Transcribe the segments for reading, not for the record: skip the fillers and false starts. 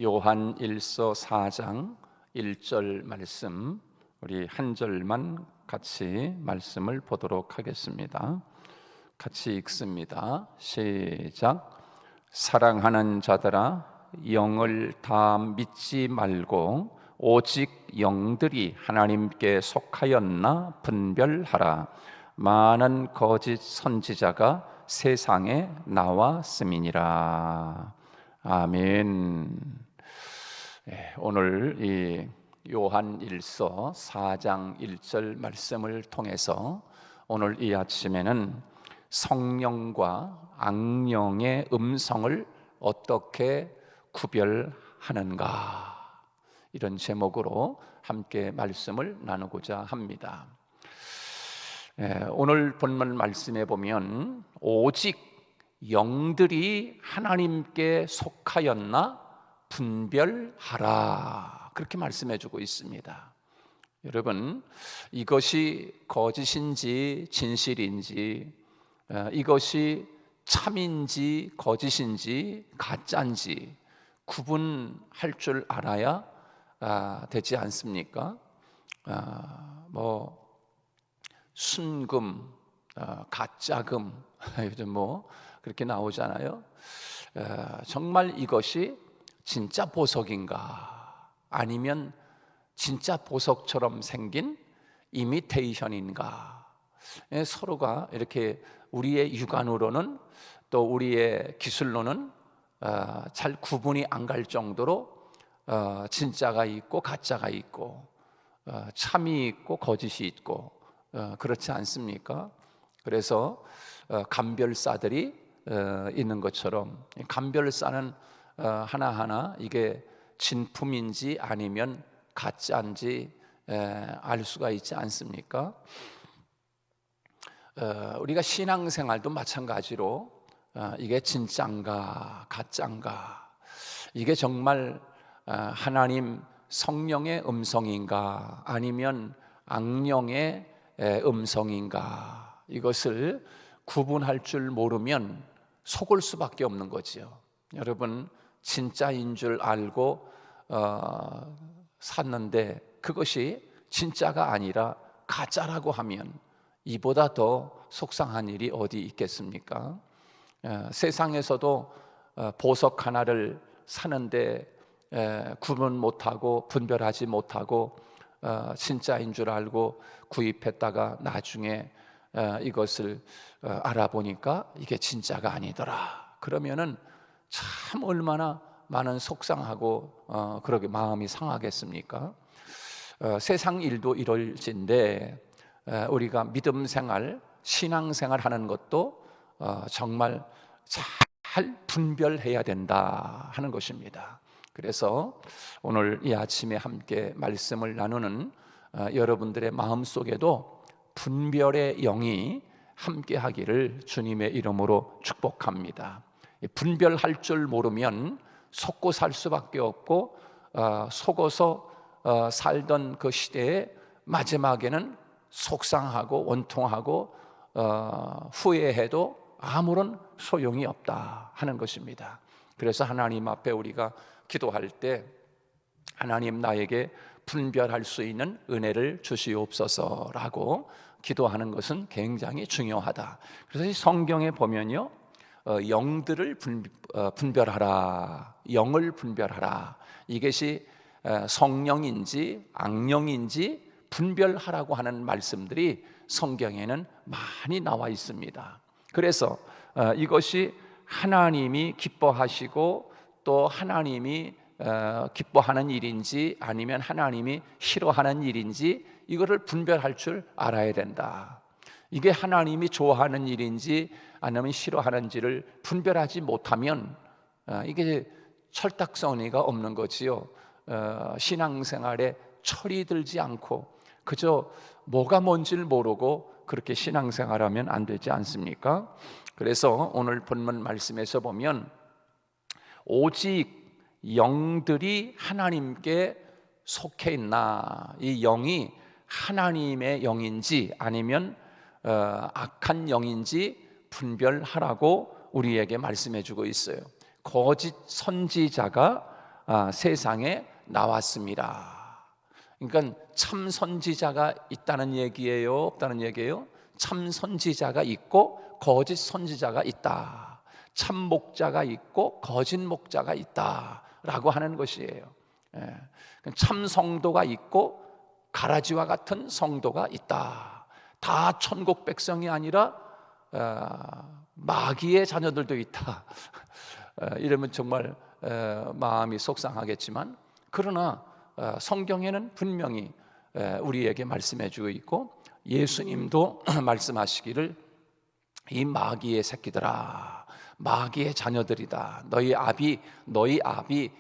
요한 1서 4장 1절 말씀, 우리 한 절만 같이 말씀을 보도록 하겠습니다. 같이 읽습니다. 시작. 사랑하는 자들아, 영을 다 믿지 말고 오직 영들이 하나님께 속하였나 분별하라. 많은 거짓 선지자가 세상에 나왔음이니라. 아멘. 오늘 이 요한 1서 4장 1절 말씀을 통해서 오늘 이 아침에는 성령과 악령의 음성을 어떻게 구별하는가, 이런 제목으로 함께 말씀을 나누고자 합니다. 오늘 본문 말씀에 보면 오직 영들이 하나님께 속하였나 분별하라, 그렇게 말씀해 주고 있습니다. 여러분, 이것이 거짓인지 진실인지, 이것이 참인지 거짓인지 가짜인지 구분할 줄 알아야 되지 않습니까? 순금, 가짜금 요즘 그렇게 나오잖아요. 정말 이것이 진짜 보석인가, 아니면 진짜 보석처럼 생긴 이미테이션인가. 서로가 이렇게 우리의 육안으로는 또 우리의 기술로는 잘 구분이 안 갈 정도로 진짜가 있고 가짜가 있고 참이 있고 거짓이 있고 그렇지 않습니까? 그래서 감별사들이 있는 것처럼 감별사는 하나하나 이게 진품인지 아니면 가짜인지 알 수가 있지 않습니까? 우리가 신앙생활도 마찬가지로 이게 진짜인가 가짜인가, 이게 정말 하나님 성령의 음성인가 아니면 악령의 음성인가, 이것을 구분할 줄 모르면 속을 수밖에 없는 거지요. 여러분, 진짜인 줄 알고 샀는데 그것이 진짜가 아니라 가짜라고 하면 이보다 더 속상한 일이 어디 있겠습니까? 세상에서도 보석 하나를 사는데 구분 못하고 분별하지 못하고 진짜인 줄 알고 구입했다가 나중에 이것을 알아보니까 이게 진짜가 아니더라. 그러면은 참 얼마나 많은 속상하고 그렇게 마음이 상하겠습니까? 세상 일도 이럴진데 우리가 믿음 생활, 신앙 생활 하는 것도 정말 잘 분별해야 된다 하는 것입니다. 그래서 오늘 이 아침에 함께 말씀을 나누는 여러분들의 마음속에도 분별의 영이 함께 하기를 주님의 이름으로 축복합니다. 분별할 줄 모르면 속고 살 수밖에 없고 속어서 살던 그 시대에 마지막에는 속상하고 원통하고 후회해도 아무런 소용이 없다 하는 것입니다. 그래서 하나님 앞에 우리가 기도할 때 하나님, 나에게 분별할 수 있는 은혜를 주시옵소서라고 기도하는 것은 굉장히 중요하다. 그래서 이 성경에 보면요, 영들을 분별하라, 영을 분별하라, 이것이 성령인지 악령인지 분별하라고 하는 말씀들이 성경에는 많이 나와 있습니다. 그래서 이것이 하나님이 기뻐하시고 또 하나님이 기뻐하는 일인지 아니면 하나님이 싫어하는 일인지 이거를 분별할 줄 알아야 된다. 이게 하나님이 좋아하는 일인지 아니면 싫어하는지를 분별하지 못하면 이게 철딱서니가 없는 거지요. 신앙생활에 철이 들지 않고 그저 뭐가 뭔지를 모르고 그렇게 신앙생활하면 안 되지 않습니까? 그래서 오늘 본문 말씀에서 보면 오직 영들이 하나님께 속해 있나, 이 영이 하나님의 영인지 아니면 악한 영인지 분별하라고 우리에게 말씀해 주고 있어요. 거짓 선지자가 세상에 나왔습니다. 그러니까 참 선지자가 있다는 얘기예요, 없다는 얘기예요? 참 선지자가 있고 거짓 선지자가 있다. 참 목자가 있고 거짓 목자가 있다라고 하는 것이에요. 참 성도가 있고 가라지와 같은 성도가 있다. 다 천국 백성이 아니라 마귀의 자녀들도 있다. 이러면 정말 마음이 속상하겠지만, 그러나 성경에는 분명히 우리에게 말씀해 주고 있고, 예수님도 말씀하시기를 이 마귀의 새끼들아, 마귀의 자녀들이다. 너희 아비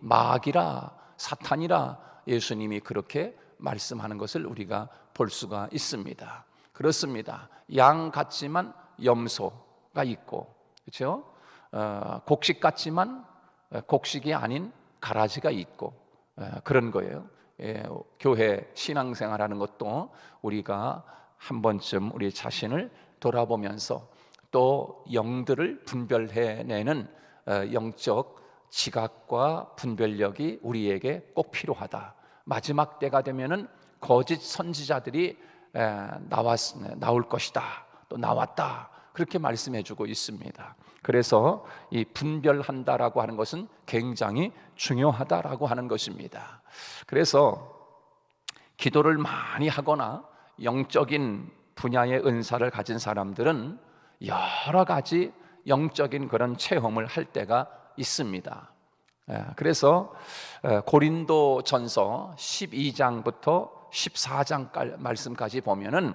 마귀라, 사탄이라, 예수님이 그렇게 말씀하는 것을 우리가 볼 수가 있습니다. 그렇습니다. 양 같지만 염소가 있고, 그렇죠? 곡식 같지만 곡식이 아닌 가라지가 있고, 그런 거예요. 교회 신앙생활하는 것도 우리가 한 번쯤 우리 자신을 돌아보면서 또 영들을 분별해내는 영적 지각과 분별력이 우리에게 꼭 필요하다. 마지막 때가 되면은 거짓 선지자들이 나올 것이다, 또 나왔다, 그렇게 말씀해주고 있습니다. 그래서 이 분별한다라고 하는 것은 굉장히 중요하다라고 하는 것입니다. 그래서 기도를 많이 하거나 영적인 분야의 은사를 가진 사람들은 여러 가지 영적인 그런 체험을 할 때가 있습니다. 그래서 고린도전서 12장부터 14장 말씀까지 보면은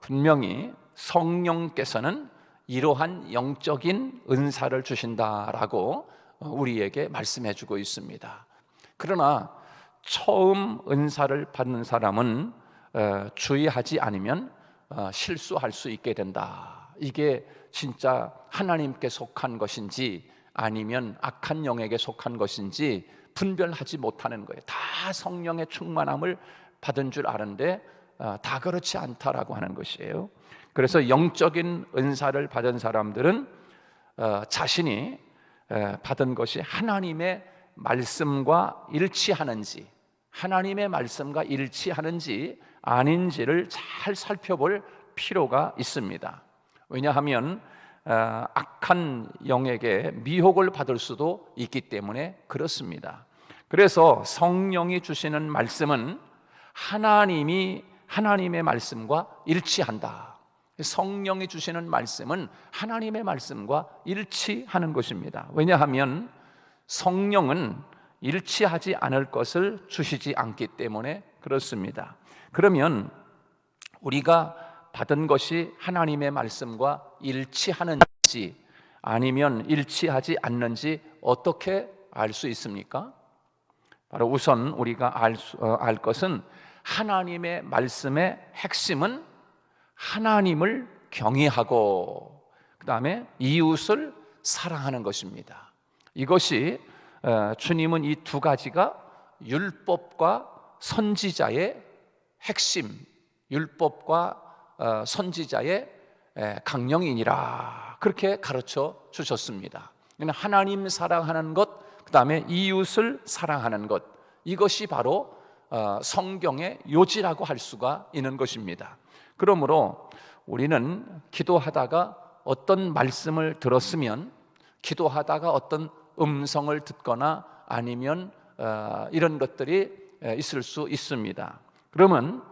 분명히 성령께서는 이러한 영적인 은사를 주신다라고 우리에게 말씀해주고 있습니다. 그러나 처음 은사를 받는 사람은 주의하지 않으면 실수할 수 있게 된다. 이게 진짜 하나님께 속한 것인지 아니면 악한 영에게 속한 것인지 분별하지 못하는 거예요. 다 성령의 충만함을 받은 줄 아는데 다 그렇지 않다라고 하는 것이에요. 그래서 영적인 은사를 받은 사람들은 자신이 받은 것이 하나님의 말씀과 일치하는지, 하나님의 말씀과 일치하는지 아닌지를 잘 살펴볼 필요가 있습니다. 왜냐하면 악한 영에게 미혹을 받을 수도 있기 때문에 그렇습니다. 그래서 성령이 주시는 말씀은 하나님의 말씀과 일치한다. 성령이 주시는 말씀은 하나님의 말씀과 일치하는 것입니다. 왜냐하면 성령은 일치하지 않을 것을 주시지 않기 때문에 그렇습니다. 그러면 우리가 받은 것이 하나님의 말씀과 일치하는지 아니면 일치하지 않는지 어떻게 알 수 있습니까? 바로 우선 우리가 알 것은 하나님의 말씀의 핵심은 하나님을 경외하고 그 다음에 이웃을 사랑하는 것입니다. 이것이 주님은 이 두 가지가 율법과 선지자의 핵심, 율법과 선지자의 강령이니라, 그렇게 가르쳐 주셨습니다. 하나님 사랑하는 것, 그 다음에 이웃을 사랑하는 것, 이것이 바로 성경의 요지라고 할 수가 있는 것입니다. 그러므로 우리는 기도하다가 어떤 말씀을 들었으면, 기도하다가 어떤 음성을 듣거나 아니면 이런 것들이 있을 수 있습니다. 그러면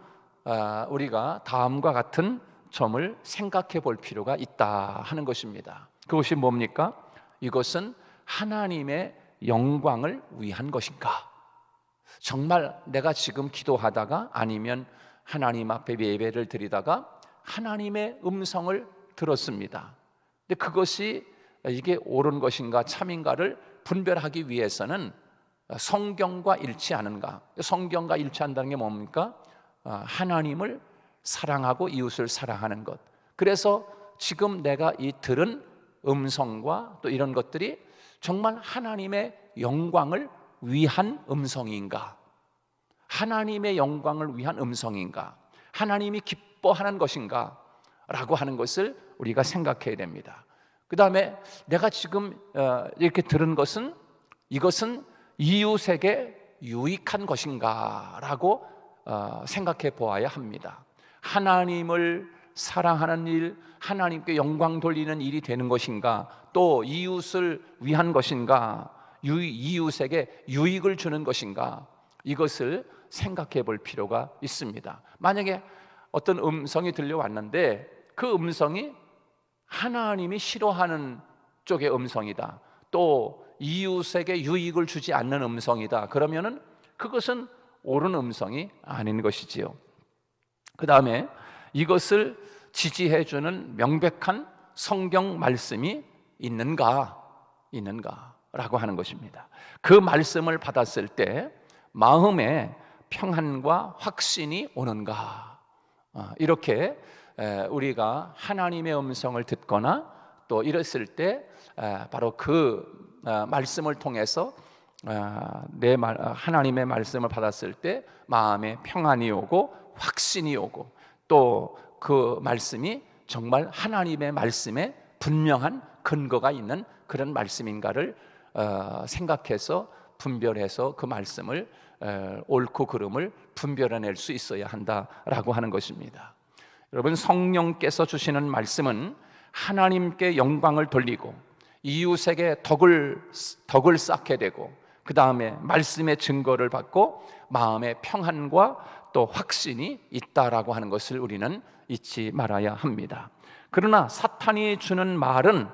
우리가 다음과 같은 점을 생각해 볼 필요가 있다 하는 것입니다. 그것이 뭡니까? 이것은 하나님의 영광을 위한 것인가? 정말 내가 지금 기도하다가 아니면 하나님 앞에 예배를 드리다가 하나님의 음성을 들었습니다. 근데 그것이 이게 옳은 것인가 참인가를 분별하기 위해서는 성경과 일치하는가? 성경과 일치한다는 게 뭡니까? 하나님을 사랑하고 이웃을 사랑하는 것. 그래서 지금 내가 이 들은 음성과 또 이런 것들이 정말 하나님의 영광을 위한 음성인가? 하나님의 영광을 위한 음성인가? 하나님이 기뻐하는 것인가? 라고 하는 것을 우리가 생각해야 됩니다. 그 다음에 내가 지금 이렇게 들은 것은 이것은 이웃에게 유익한 것인가라고 생각해 보아야 합니다. 하나님을 사랑하는 일, 하나님께 영광 돌리는 일이 되는 것인가, 또 이웃을 위한 것인가, 이웃에게 유익을 주는 것인가, 이것을 생각해 볼 필요가 있습니다. 만약에 어떤 음성이 들려왔는데 그 음성이 하나님이 싫어하는 쪽의 음성이다, 또 이웃에게 유익을 주지 않는 음성이다, 그러면은 그것은 옳은 음성이 아닌 것이지요. 그 다음에 이것을 지지해 주는 명백한 성경 말씀이 있는가라고 하는 것입니다. 그 말씀을 받았을 때 마음에 평안과 확신이 오는가, 이렇게 우리가 하나님의 음성을 듣거나 또 이랬을 때 바로 그 말씀을 통해서 하나님의 말씀을 받았을 때 마음에 평안이 오고 확신이 오고, 또 그 말씀이 정말 하나님의 말씀에 분명한 근거가 있는 그런 말씀인가를 생각해서 분별해서 그 말씀을 옳고 그름을 분별해낼 수 있어야 한다라고 하는 것입니다. 여러분, 성령께서 주시는 말씀은 하나님께 영광을 돌리고 이웃에게 덕을 쌓게 되고, 그 다음에 말씀의 증거를 받고 마음의 평안과 또 확신이 있다라고 하는 것을 우리는 잊지 말아야 합니다. 그러나 사탄이 주는 말은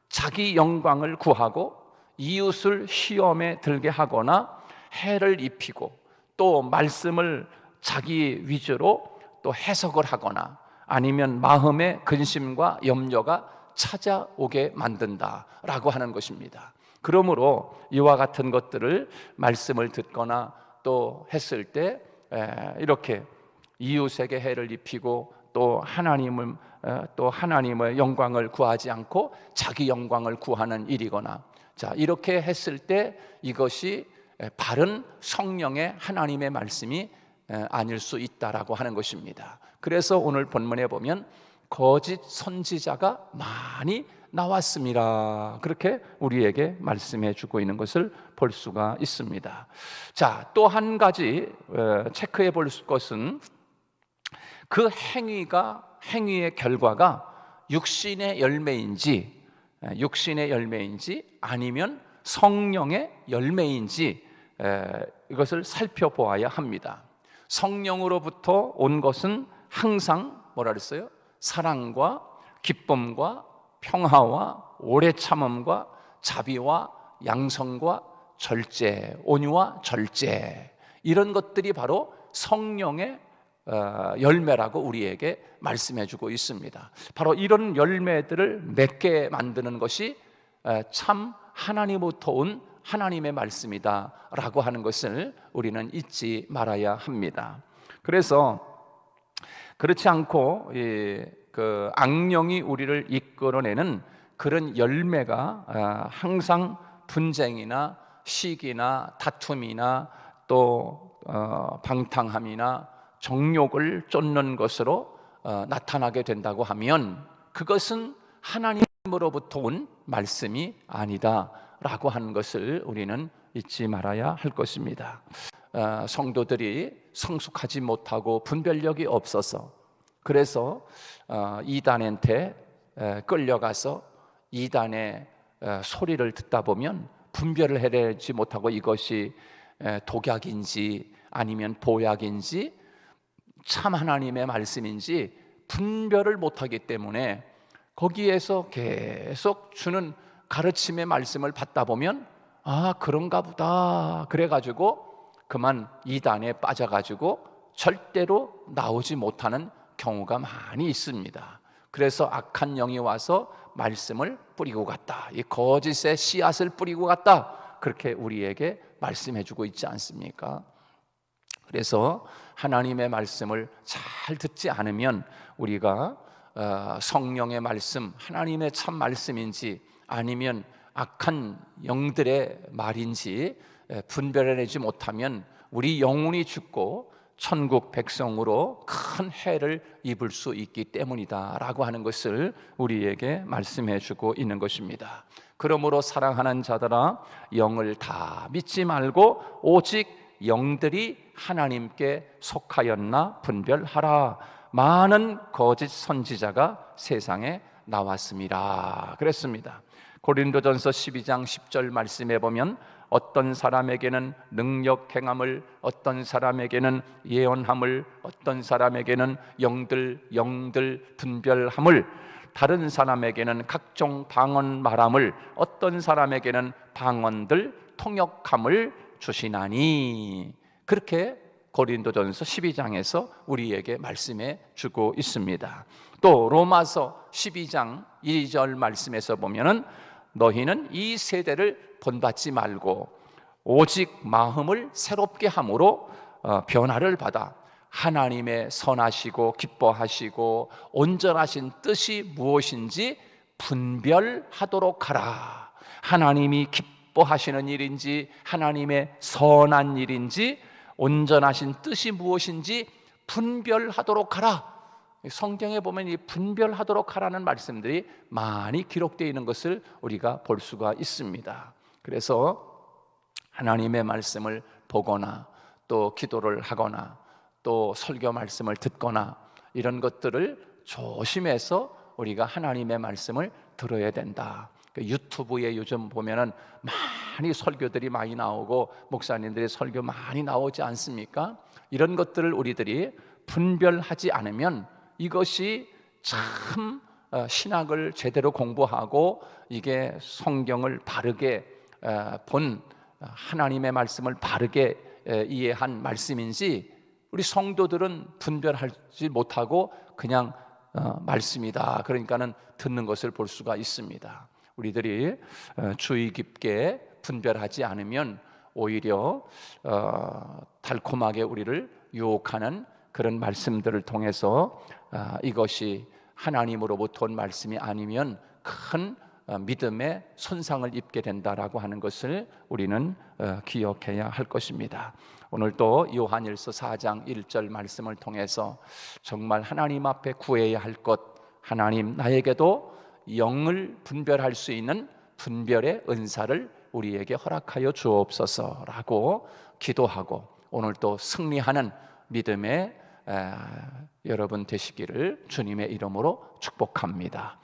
자기 영광을 구하고 이웃을 시험에 들게 하거나 해를 입히고, 또 말씀을 자기 위주로 또 해석을 하거나 아니면 마음의 근심과 염려가 찾아오게 만든다라고 하는 것입니다. 그러므로 이와 같은 것들을 말씀을 듣거나 또 했을 때 이렇게 이웃에게 해를 입히고 또 하나님의 영광을 구하지 않고 자기 영광을 구하는 일이거나, 자, 이렇게 했을 때 이것이 바른 성령의 하나님의 말씀이 아닐 수 있다라고 하는 것입니다. 그래서 오늘 본문에 보면 거짓 선지자가 많이 나왔습니다, 그렇게 우리에게 말씀해 주고 있는 것을 볼 수가 있습니다. 자, 또 한 가지 체크해 볼 것은 그 행위의 결과가 육신의 열매인지 아니면 성령의 열매인지 이것을 살펴보아야 합니다. 성령으로부터 온 것은 항상 뭐라 그랬어요? 사랑과 기쁨과 평화와 오래 참음과 자비와 양성과 절제, 온유와 절제, 이런 것들이 바로 성령의 열매라고 우리에게 말씀해주고 있습니다. 바로 이런 열매들을 맺게 만드는 것이 참 하나님으로부터 온 하나님의 말씀이다라고 하는 것을 우리는 잊지 말아야 합니다. 그래서 그렇지 않고 그 악령이 우리를 이끌어내는 그런 열매가 항상 분쟁이나 시기나 다툼이나 또 방탕함이나 정욕을 쫓는 것으로 나타나게 된다고 하면 그것은 하나님으로부터 온 말씀이 아니다라고 하는 것을 우리는 잊지 말아야 할 것입니다. 성도들이 성숙하지 못하고 분별력이 없어서, 그래서 이단한테 끌려가서 이단의 소리를 듣다 보면 분별을 해내지 못하고 이것이 독약인지 아니면 보약인지 참 하나님의 말씀인지 분별을 못하기 때문에 거기에서 계속 주는 가르침의 말씀을 받다 보면 그런가 보다 그래가지고 그만 이단에 빠져가지고 절대로 나오지 못하는 경우가 많이 있습니다. 그래서 악한 영이 와서 말씀을 뿌리고 갔다, 이 거짓의 씨앗을 뿌리고 갔다, 그렇게 우리에게 말씀해주고 있지 않습니까? 그래서 하나님의 말씀을 잘 듣지 않으면 우리가 성령의 말씀, 하나님의 참 말씀인지 아니면 악한 영들의 말인지 분별해내지 못하면 우리 영혼이 죽고 천국 백성으로 큰 해를 입을 수 있기 때문이다 라고 하는 것을 우리에게 말씀해 주고 있는 것입니다. 그러므로 사랑하는 자들아, 영을 다 믿지 말고 오직 영들이 하나님께 속하였나 분별하라. 많은 거짓 선지자가 세상에 나왔습니다. 그랬습니다. 고린도전서 12장 10절 말씀에 보면 어떤 사람에게는 능력 행함을, 어떤 사람에게는 예언함을, 어떤 사람에게는 영들 분별함을, 다른 사람에게는 각종 방언 말함을, 어떤 사람에게는 방언들 통역함을 주시나니. 그렇게 고린도전서 12장에서 우리에게 말씀해 주고 있습니다. 또 로마서 12장 2절 말씀에서 보면은 너희는 이 세대를 본받지 말고 오직 마음을 새롭게 함으로 변화를 받아 하나님의 선하시고 기뻐하시고 온전하신 뜻이 무엇인지 분별하도록 하라. 하나님이 기뻐하시는 일인지, 하나님의 선한 일인지, 온전하신 뜻이 무엇인지 분별하도록 하라. 성경에 보면 이 분별하도록 하라는 말씀들이 많이 기록되어 있는 것을 우리가 볼 수가 있습니다. 그래서 하나님의 말씀을 보거나 또 기도를 하거나 또 설교 말씀을 듣거나 이런 것들을 조심해서 우리가 하나님의 말씀을 들어야 된다. 유튜브에 요즘 보면은 많이 설교들이 많이 나오고 목사님들의 설교 많이 나오지 않습니까? 이런 것들을 우리들이 분별하지 않으면 이것이 참 신학을 제대로 공부하고 이게 성경을 바르게 본 하나님의 말씀을 바르게 이해한 말씀인지 우리 성도들은 분별하지 못하고 그냥 말씀이다, 그러니까는 듣는 것을 볼 수가 있습니다. 우리들이 주의 깊게 분별하지 않으면 오히려 달콤하게 우리를 유혹하는 그런 말씀들을 통해서 이것이 하나님으로부터 온 말씀이 아니면 큰 믿음의 손상을 입게 된다라고 하는 것을 우리는 기억해야 할 것입니다. 오늘 또 요한일서 4장 1절 말씀을 통해서 정말 하나님 앞에 구해야 할 것, 하나님 나에게도 영을 분별할 수 있는 분별의 은사를 우리에게 허락하여 주옵소서라고 기도하고 오늘 또 승리하는 믿음의 여러분 되시기를 주님의 이름으로 축복합니다.